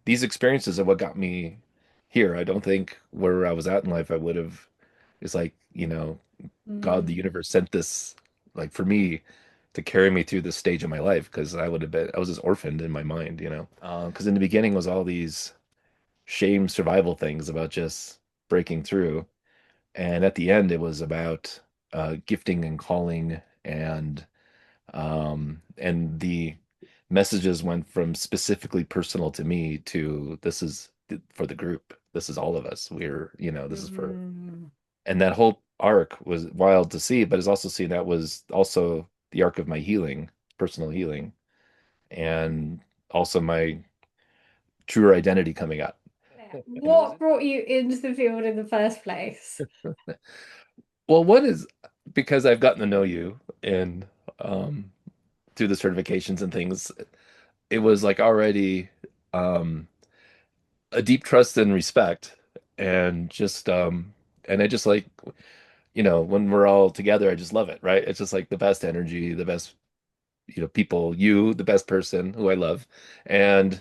these experiences are what got me here. I don't think where I was at in life I would have. It's like, God, the Mm. universe sent this like for me to carry me through this stage of my life because I was just orphaned in my mind, you know. Because in the beginning was all these shame survival things about just breaking through, and at the end it was about gifting and calling, and the messages went from specifically personal to me to this is for the group. This is all of us. This is for, Mm. and that whole arc was wild to see, but it's also see that was also the arc of my healing, personal healing, and also my truer identity coming out. And it was What brought you into the field in the first place? well, one is because I've gotten to know you and um through the certifications and things, it was like already um a deep trust and respect, and just and I just like, when we're all together, I just love it, right? It's just like the best energy, the best, people, you, the best person who I love. And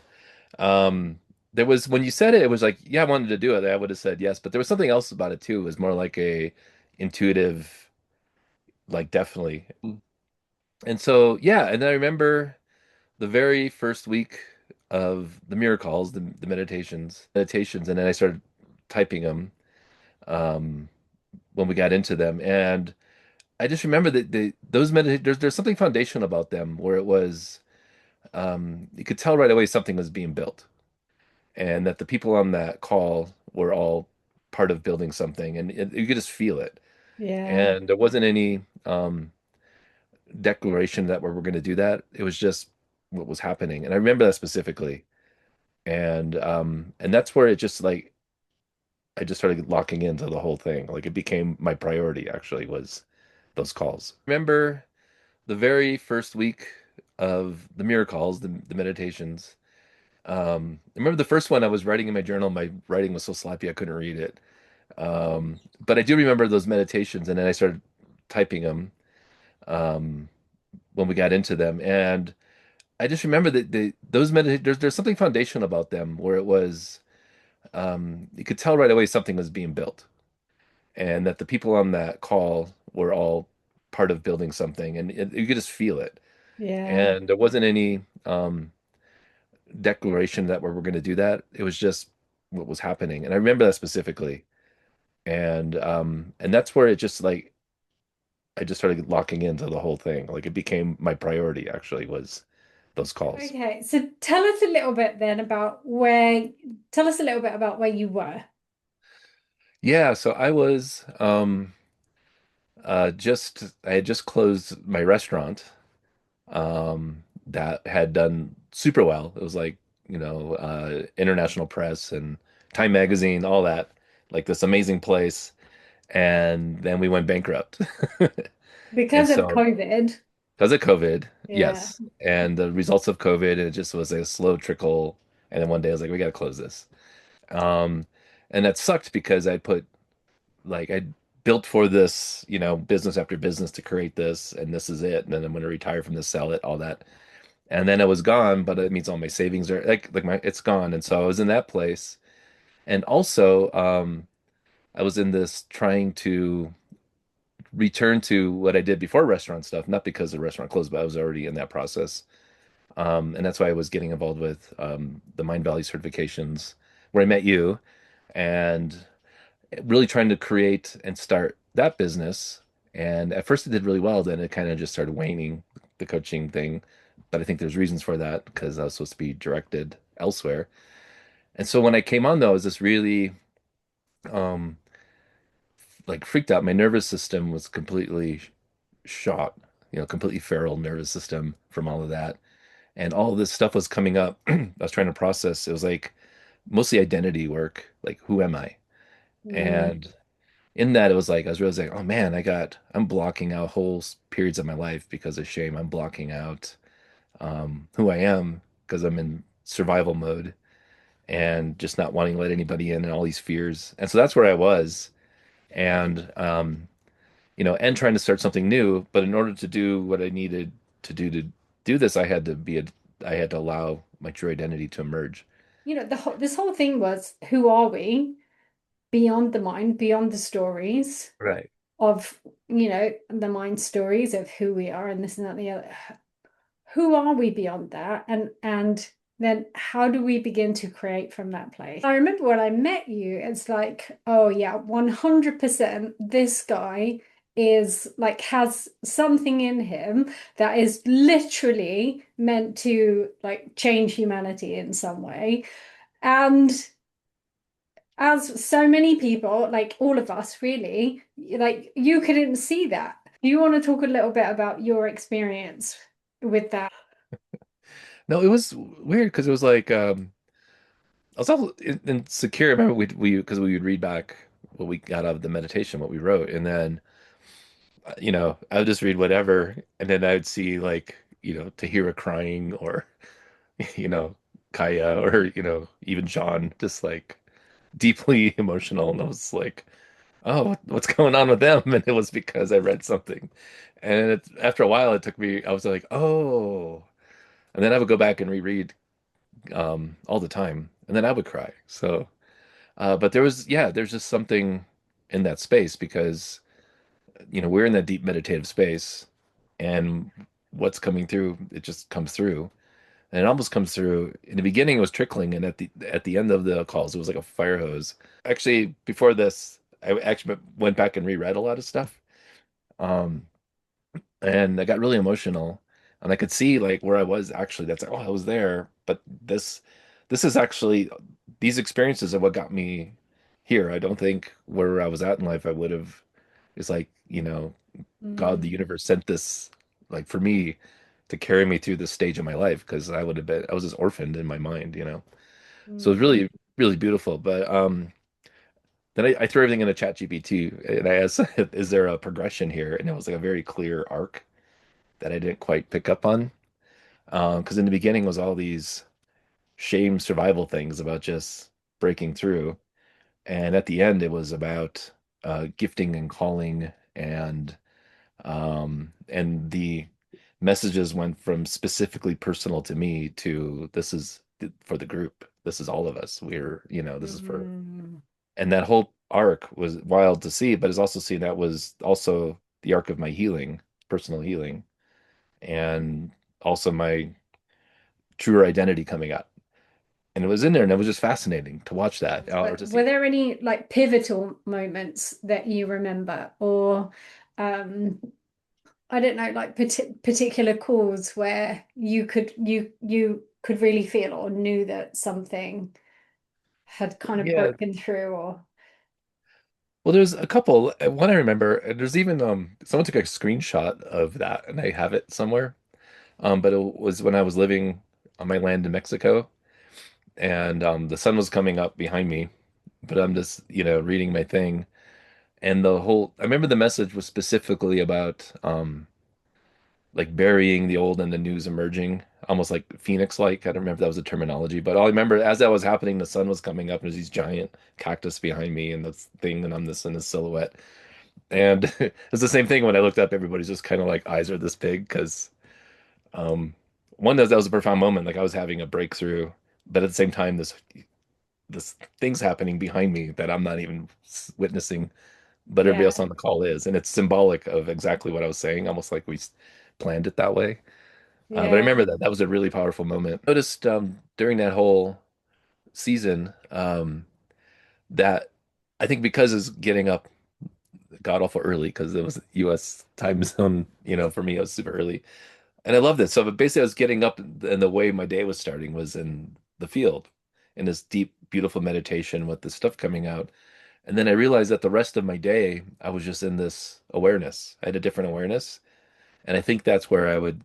um there was, when you said it, it was like, yeah, I wanted to do it. I would have said yes, but there was something else about it too. It was more like a intuitive, like definitely. And so, yeah, and I remember the very first week of the miracles, the meditations, and then I started typing them um, when we got into them, and I just remember that there's something foundational about them where it was, you could tell right away something was being built, and that the people on that call were all part of building something, and you could just feel it, Yeah. and there wasn't any declaration that we're going to do that. It was just what was happening, and I remember that specifically. And that's where it just like I just started locking into the whole thing. Like it became my priority actually was those calls. Remember the very first week of the miracles, the meditations. I remember the first one I was writing in my journal. My writing was so sloppy I couldn't read it. But I do remember those meditations, and then I started typing them um, when we got into them. And I just remember that there's something foundational about them where it was, you could tell right away something was being built, and that the people on that call were all part of building something, and you could just feel it. Yeah. And there wasn't any declaration that we're going to do that. It was just what was happening, and I remember that specifically. And that's where it just like I just started locking into the whole thing. Like it became my priority actually was those calls. Okay, so tell us a little bit then about tell us a little bit about where you were. Yeah, so I had just closed my restaurant that had done super well. It was like, international press and Time Magazine, all that, like this amazing place. And then we went bankrupt. And Because of so, COVID. because of COVID, Yeah. yes. And the results of COVID, and it just was a slow trickle. And then one day I was like, we got to close this. Um, and that sucked because I built for this, business after business to create this, and this is it. And then I'm going to retire from this, sell it, all that. And then it was gone, but it means all my savings are like my it's gone. And so I was in that place. And also, I was in this trying to return to what I did before restaurant stuff, not because the restaurant closed, but I was already in that process. And that's why I was getting involved with the Mind Valley certifications, where I met you, and really trying to create and start that business. And at first it did really well, then it kind of just started waning, the coaching thing. But I think there's reasons for that because I was supposed to be directed elsewhere. And so when I came on though, I was just really um like freaked out. My nervous system was completely shot, completely feral nervous system from all of that. And all of this stuff was coming up. I was trying to process. It was like mostly identity work, like who am I? Mm. And in that, it was like I was realizing, oh man, I'm blocking out whole periods of my life because of shame. I'm blocking out who I am because I'm in survival mode and just not wanting to let anybody in and all these fears. And so that's where I was, and and trying to start something new. But in order to do what I needed to do this, I had to allow my true identity to emerge. this whole thing was, who are we beyond the mind, beyond the stories Right. of, the mind stories of who we are and this and that and the other. Who are we beyond that? And then how do we begin to create from that place? I remember when I met you, it's like, oh yeah, 100% this guy is like has something in him that is literally meant to like change humanity in some way. And as so many people, like all of us really, like you couldn't see that. Do you want to talk a little bit about your experience with that? No, it was weird because it was like I was also insecure. I remember we because we would read back what we got out of the meditation, what we wrote, and then I would just read whatever, and then I would see like Tahira crying or you know Kaya or even John just like deeply emotional, and I was like, oh, what's going on with them? And it was because I read something, and after a while, it took me. I was like, oh, and then I would go back and reread all the time, and then I would cry. So. But there's just something in that space because, we're in that deep meditative space and what's coming through, it just comes through. And it almost comes through. In the beginning, it was trickling, and at the end of the calls, it was like a fire hose. Actually, before this, I actually went back and reread a lot of stuff. Um, and I got really emotional, and I could see like where I was actually. That's like, oh, I was there, but this is actually these experiences are what got me here. I don't think where I was at in life I would have. It's like, God, the Mm, universe sent this like for me to carry me through this stage of my life because I was just orphaned in my mind. So it's mm, really, really beautiful. But then I threw everything into ChatGPT and I asked, is there a progression here? And it was like a very clear arc that I didn't quite pick up on. Because in the beginning was all these shame survival things about just breaking through. And at the end, it was about gifting and calling, and the messages went from specifically personal to me to this is for the group. This is all of us. This is for, mm. and that whole arc was wild to see, but it's also see that was also the arc of my healing, personal healing, and also my truer identity coming out. And it was in there, and it was just fascinating to watch that or to see Were that. there any like pivotal moments that you remember, or um, I don't know, like particular calls where you could really feel or knew that something had kind of Yeah. broken through, or Well, there's a couple. One I remember, and there's even someone took a screenshot of that, and I have it somewhere. But it was when I was living on my land in Mexico, and the sun was coming up behind me, but I'm just reading my thing, and I remember the message was specifically about like burying the old and the news emerging, almost like Phoenix-like. I don't remember if that was a terminology, but all I remember as that was happening, the sun was coming up, and there's these giant cactus behind me, and this thing, and I'm this in this silhouette. And it's the same thing when I looked up, everybody's just kind of like eyes are this big because um one that was a profound moment. Like I was having a breakthrough, but at the same time, this thing's happening behind me that I'm not even witnessing, but everybody else yeah, on the call is, and it's symbolic of exactly what I was saying, almost like we planned it that way. But I yeah. remember that was a really powerful moment. Noticed during that whole season that I think because it's getting up god awful early because it was U.S. time zone, for me it was super early. And I loved it. So but basically, I was getting up, and the way my day was starting was in the field, in this deep, beautiful meditation with this stuff coming out. And then I realized that the rest of my day, I was just in this awareness. I had a different awareness. And I think that's where I would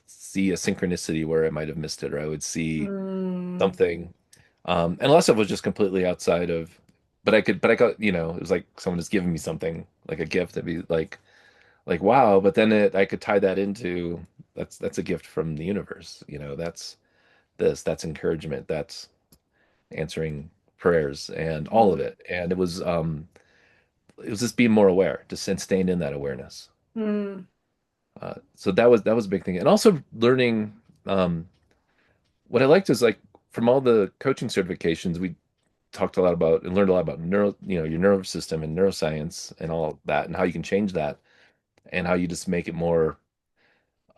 see a synchronicity where I might have missed it, or I would see Mm, something. And less of it was just completely outside of, but I got, it was like someone just giving me something, like a gift. That'd be like wow, but then I could tie that into that's a gift from the universe, that's encouragement, that's answering prayers and all of mm, it. And it was just being more aware, just and staying in that awareness. mm, So that was a big thing, and also learning. What I liked is like from all the coaching certifications, we talked a lot about and learned a lot about your nervous system and neuroscience and all that, and how you can change that, and how you just make it more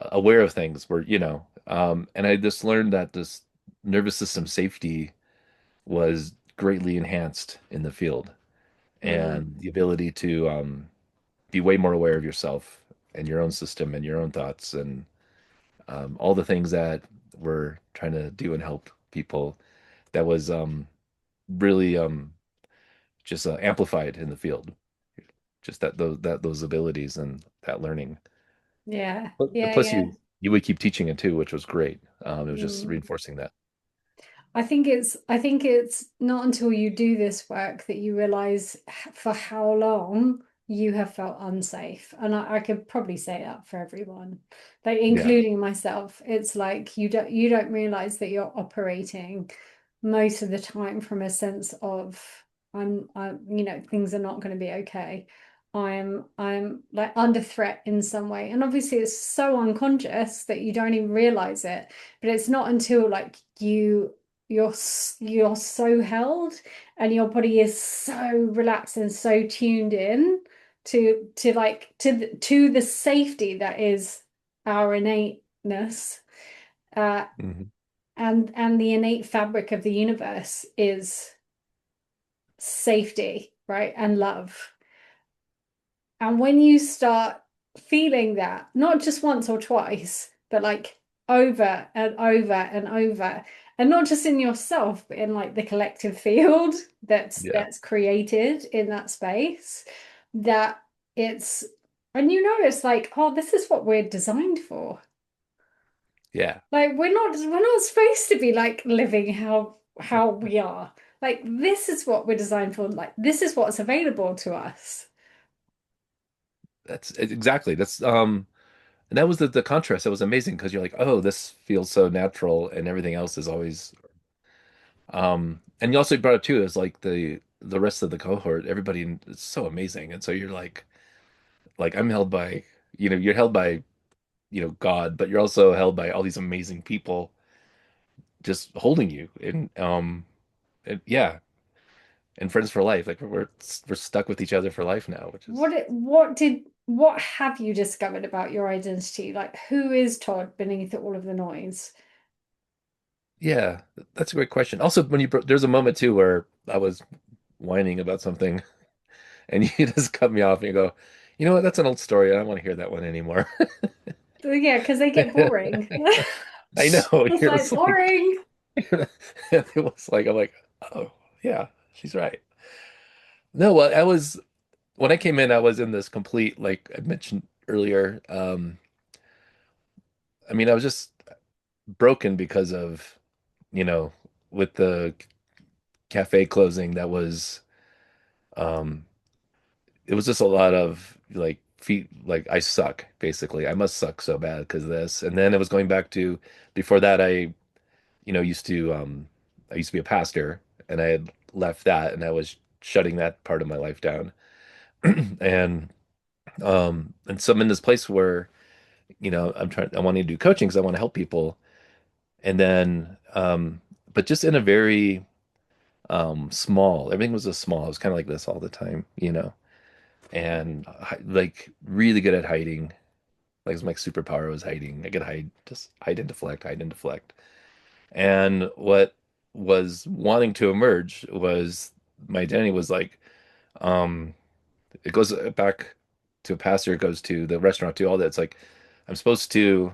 aware of things. And I just learned that this nervous system safety was greatly enhanced in the field, Mm. and the ability to be way more aware of yourself and your own system and your own thoughts and all the things that we're trying to do and help people. That was really just amplified in the field. Just those abilities and that learning. Yeah, But yeah, plus, yeah. you would keep teaching it too, which was great. It was just Mm. reinforcing that. I think it's not until you do this work that you realize for how long you have felt unsafe. And I could probably say that for everyone, like Yeah. including myself. It's like you don't realize that you're operating most of the time from a sense of things are not going to be okay. I'm like under threat in some way. And obviously it's so unconscious that you don't even realize it. But it's not until like you're so held and your body is so relaxed and so tuned in to the safety that is our innateness, uh Hmm. and the innate fabric of the universe is safety, right, and love. And when you start feeling that, not just once or twice, but like over and over and over, and not just in yourself, but in like the collective field that's Yeah. that's created in that space, that it's and it's like, oh, this is what we're designed for. Yeah. Like we're not supposed to be like living how we are. Like this is what we're designed for. Like this is what's available to us. That's exactly. And that was the contrast. That was amazing because you're like, oh, this feels so natural, and everything else is always. And you also brought up too is like the rest of the cohort. Everybody is so amazing, and so you're like I'm held by, you're held by, God, but you're also held by all these amazing people just holding you, and yeah, and friends for life. Like we're stuck with each other for life now, which is. What have you discovered about your identity? Like, who is Todd beneath all of the noise? Yeah, that's a great question. Also, there's a moment too where I was whining about something, and you just cut me off and you go, you know what? That's an old story. I don't want to hear that one anymore. Yeah, because they get boring. I know. It's You're like just like, boring. it was like, I'm like, oh, yeah, she's right. No, well, when I came in, I was in this complete, like I mentioned earlier. I mean, I was just broken because of, you know, with the cafe closing, um, it was just a lot of like feet, like I suck, basically. I must suck so bad because of this. And then it was going back to before that, I used to be a pastor, and I had left that, and I was shutting that part of my life down. And so I'm in this place where, I want to do coaching because I want to help people. And then but just in a very small, everything was just small. It was kind of like this all the time, and like really good at hiding. Like my superpower was hiding. I could hide, just hide and deflect, hide and deflect. And what was wanting to emerge was my identity was like, um, it goes back to a pastor, it goes to the restaurant, to all that. It's like I'm supposed to,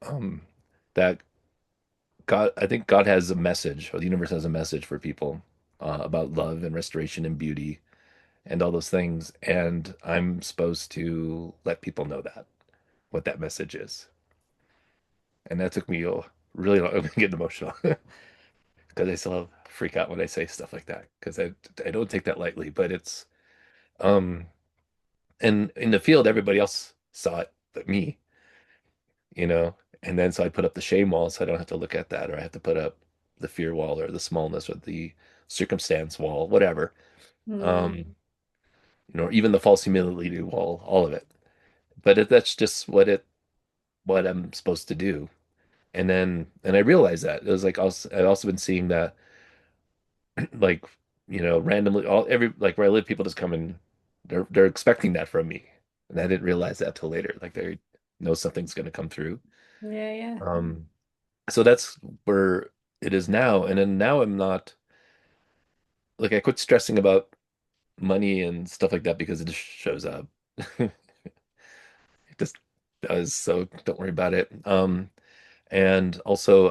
um, that I think God has a message, or the universe has a message for people about love and restoration and beauty and all those things. And I'm supposed to let people know what that message is. And that took me really long. I'm getting emotional because I still freak out when I say stuff like that because I don't take that lightly. But um and in the field, everybody else saw it but me, you know. And then so I put up the shame wall so I don't have to look at that, or I have to put up the fear wall or the smallness or the circumstance wall, whatever. Hmm. Um, or even the false humility wall, all of it. But that's just what I'm supposed to do. And I realized that it was like also I've also been seeing that like randomly all every like where I live people just come and they're expecting that from me, and I didn't realize that till later, like they know something's going to come through. Yeah, yeah. um so that's where it is now. And then now I'm not like I quit stressing about money and stuff like that because it just shows up. It just does, so don't worry about it. And also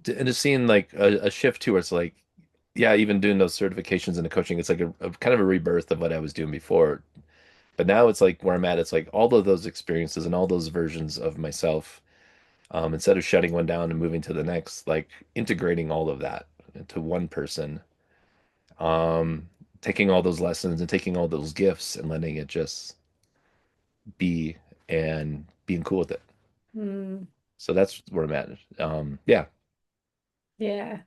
and just seeing like a shift too where it's like, yeah, even doing those certifications and the coaching, it's like a kind of a rebirth of what I was doing before. But now it's like where I'm at, it's like all of those experiences and all those versions of myself, instead of shutting one down and moving to the next, like integrating all of that into one person, um, taking all those lessons and taking all those gifts and letting it just be and being cool with it. Mm, So that's where I'm at. Yeah, yeah.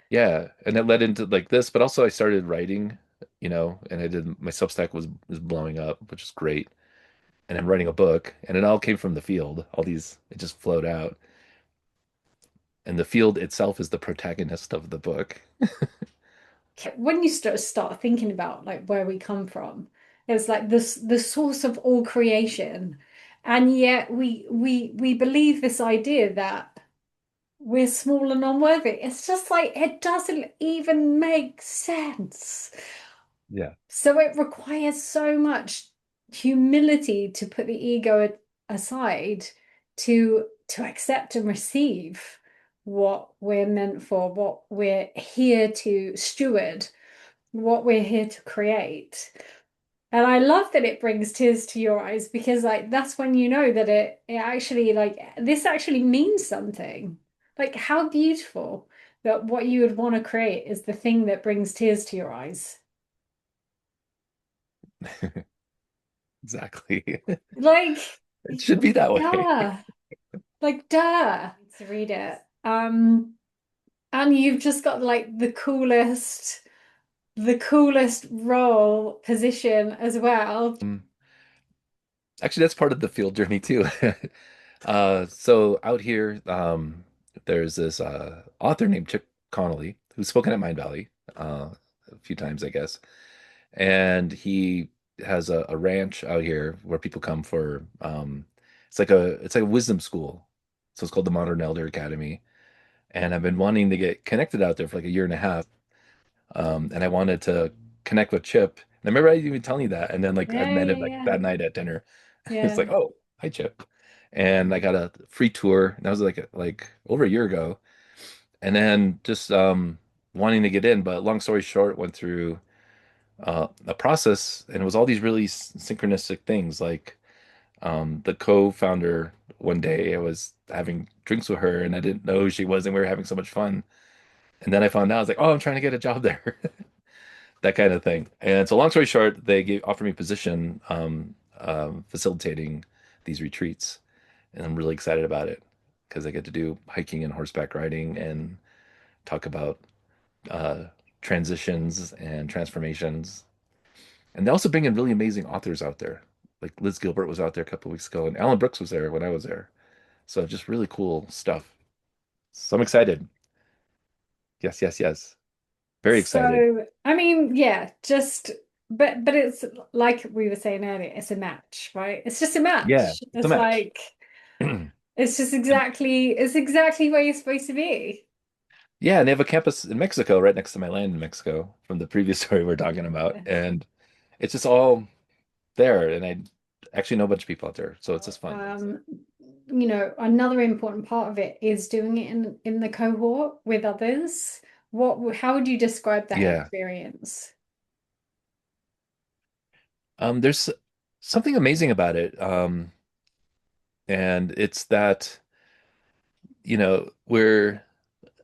yeah, and it led into like this, but also I started writing, and I did my Substack was blowing up, which is great. And I'm writing a book, and it all came from the field. All these, it just flowed out, and the field itself is the protagonist of the book. When you start thinking about like where we come from, it's like this the source of all creation. And yet we believe this idea that we're small and unworthy. It's just like it doesn't even make sense. Yeah. So it requires so much humility to put the ego aside to accept and receive what we're meant for, what we're here to steward, what we're here to create. And I love that it brings tears to your eyes because like that's when you know that it actually like this actually means something. Like how beautiful that what you would want to create is the thing that brings tears to your eyes. Exactly. Like, It should be that way. duh. Like, duh. To read it. And you've just got like the coolest role position as well. Actually, that's part of the field journey too. So out here, there's this author named Chip Connolly who's spoken at Mind Valley a few times, I guess. And he has a ranch out here where people come for it's like a wisdom school. So it's called the Modern Elder Academy. And I've been wanting to get connected out there for like a year and a half. And I wanted to connect with Chip. And I remember I even telling you that. And then like I Yeah, met yeah, him like yeah. that night at dinner. It's Yeah. like, oh, hi Chip. And I got a free tour. And that was like over a year ago. And then just wanting to get in, but long story short, went through a process, and it was all these really synchronistic things. Like the co-founder, one day I was having drinks with her, and I didn't know who she was, and we were having so much fun. And then I found out, I was like, oh, I'm trying to get a job there, that kind of thing. And so, long story short, they offered me a position facilitating these retreats, and I'm really excited about it because I get to do hiking and horseback riding and talk about uh, transitions and transformations. And they also bring in really amazing authors out there. Like Liz Gilbert was out there a couple of weeks ago, and Alan Brooks was there when I was there. So just really cool stuff. So I'm excited. Yes, yes, yes. Very excited. So, I mean, yeah, just but it's like we were saying earlier, it's a match, right? It's just a Yeah, match. it's a It's match. like it's exactly where you're supposed to be. Yeah, and they have a campus in Mexico, right next to my land in Mexico, from the previous story we are talking about. And it's just all there. And I actually know a bunch of people out there. So it's just fun. Um, another important part of it is doing it in the cohort with others. How would you describe that Yeah. experience? There's something amazing about it. And it's that, we're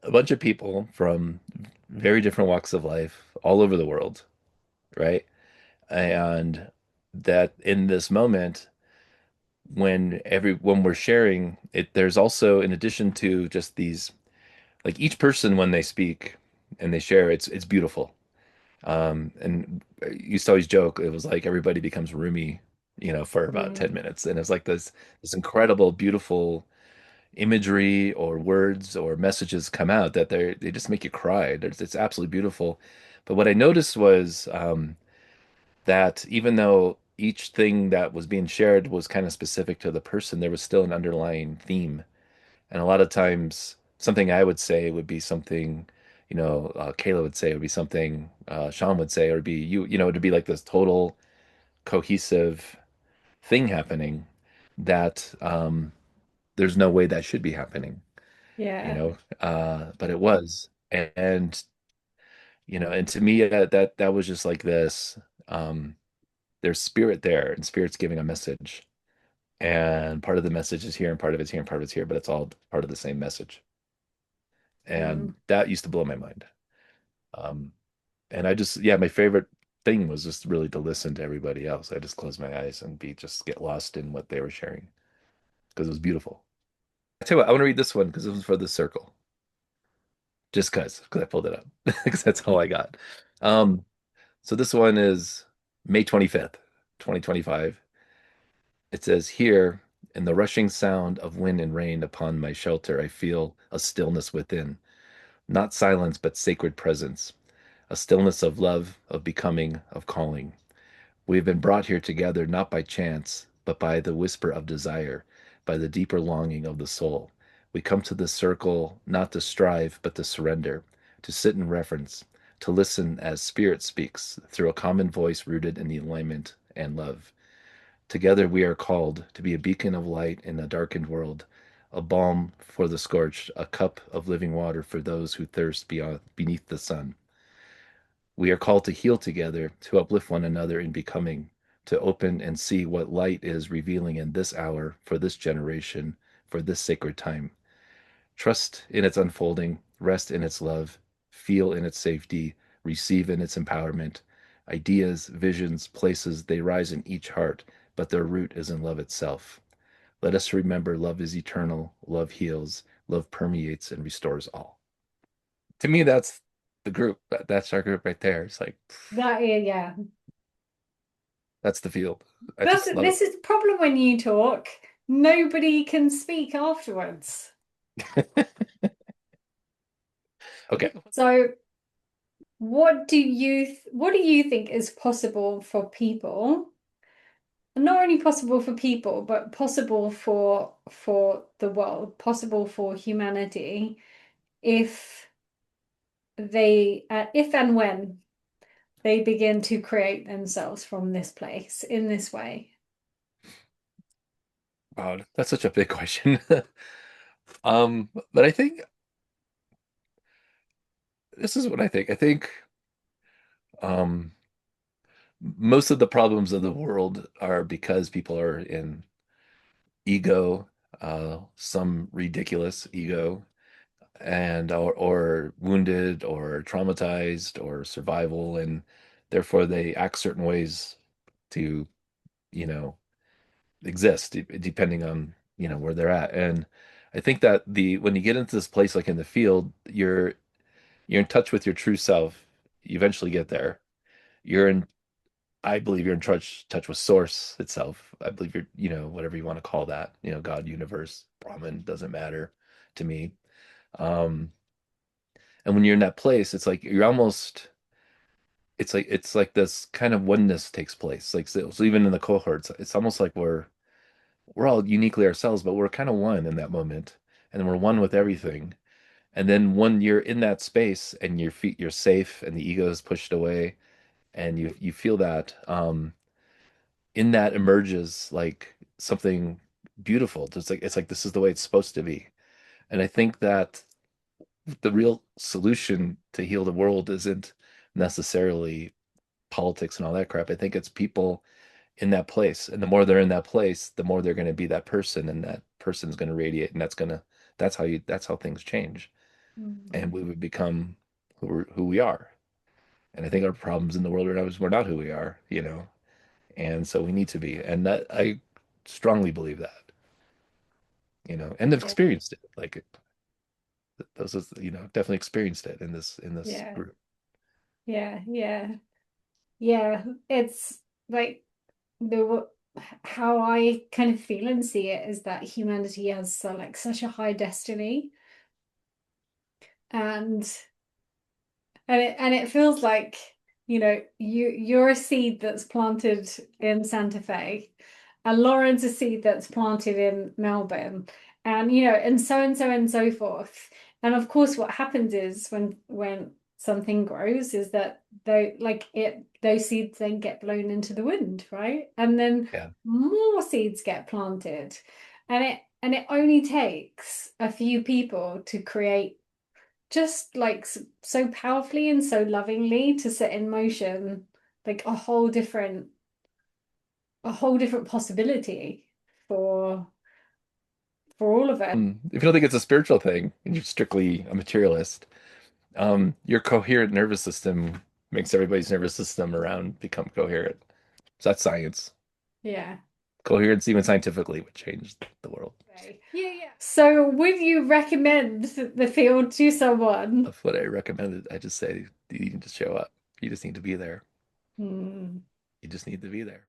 a bunch of people from very different walks of life all over the world, right? And that in this moment, when we're sharing it, there's also, in addition to just these, like each person when they speak and they share, it's beautiful. And I used to always joke, it was like everybody becomes Rumi, for about 10 Mm, minutes. And it's like this incredible, beautiful, imagery or words or messages come out that they just make you cry. It's absolutely beautiful. But what I noticed was that even though each thing that was being shared was kind of specific to the person, there was still an underlying theme. And a lot of times, something I would say would be something, Kayla would say, it would be something Sean would say, or it'd be it'd be like this total cohesive thing happening that there's no way that should be happening, Yeah. but it was. And and to me, that was just like this. Um, there's spirit there, and spirit's giving a message. And part of the message is here, and part of it's here, and part of it's here, but it's all part of the same message. And Mm. that used to blow my mind. Um, and I just, yeah, my favorite thing was just really to listen to everybody else. I just close my eyes and be just get lost in what they were sharing because it was beautiful. I tell you what, I want to read this one because this was for the circle, just because I pulled it up because that's all I got. Um, so this one is May 25th, 2025. It says, here, in the rushing sound of wind and rain upon my shelter, I feel a stillness within, not silence, but sacred presence, a stillness of love, of becoming, of calling. We have been brought here together not by chance, but by the whisper of desire, by the deeper longing of the soul. We come to this circle not to strive, but to surrender, to sit in reverence, to listen as Spirit speaks through a common voice rooted in the alignment and love. Together we are called to be a beacon of light in a darkened world, a balm for the scorched, a cup of living water for those who thirst beyond, beneath the sun. We are called to heal together, to uplift one another in becoming, to open and see what light is revealing in this hour, for this generation, for this sacred time. Trust in its unfolding, rest in its love, feel in its safety, receive in its empowerment. Ideas, visions, places, they rise in each heart, but their root is in love itself. Let us remember love is eternal, love heals, love permeates and restores all. To me, that's the group. That's our group right there. It's like, That, yeah. that's the field. I That's just love this is the problem when you talk. Nobody can speak afterwards. it. Okay. So what do you think is possible for people? Not only possible for people, but possible for the world, possible for humanity if if and when they begin to create themselves from this place in this way. Wow, that's such a big question. But I think this is what I think. I think um most of the problems of the world are because people are in ego, some ridiculous ego, and or wounded or traumatized or survival, and therefore they act certain ways to, you know, exist depending on, where they're at. And I think that the when you get into this place like in the field, you're in touch with your true self. You eventually get there. You're in I believe you're in touch with source itself. I believe you're, whatever you want to call that, God, universe, Brahman, doesn't matter to me. Um, and when you're in that place, it's like you're almost it's like this kind of oneness takes place. Like so even in the cohorts, it's almost like we're all uniquely ourselves, but we're kind of one in that moment. And we're one with everything. And then when you're in that space and you're safe and the ego is pushed away and you feel that in that emerges like something beautiful. It's like this is the way it's supposed to be. And I think that the real solution to heal the world isn't necessarily politics and all that crap. I think it's people in that place. And the more they're in that place, the more they're going to be that person, and that person's going to radiate, and that's how things change. And Mhm. we would become who we are. And I think our problems in the world right now is we're not who we are. And so we need to be. And that I strongly believe that, and I've Yeah, experienced it. Like those is, definitely experienced it in this yeah, group. yeah, yeah, yeah. It's like the how I kind of feel and see it is that humanity has like such a high destiny, and and it feels like, you're a seed that's planted in Santa Fe, and Lauren's a seed that's planted in Melbourne, and so forth. And of course, what happens is when something grows is that those seeds then get blown into the wind, right? And then Yeah. more seeds get planted. And it only takes a few people to create, just like so powerfully and so lovingly, to set in motion like a whole different possibility for all of it. If you don't think it's a spiritual thing and you're strictly a materialist, your coherent nervous system makes everybody's nervous system around become coherent. So that's science. Yeah. Coherence, even scientifically, would change the world. Okay. Yeah, yeah. So would you recommend the field to someone? That's what I recommended. I just say you can just show up. You just need to be there. Hmm. You just need to be there.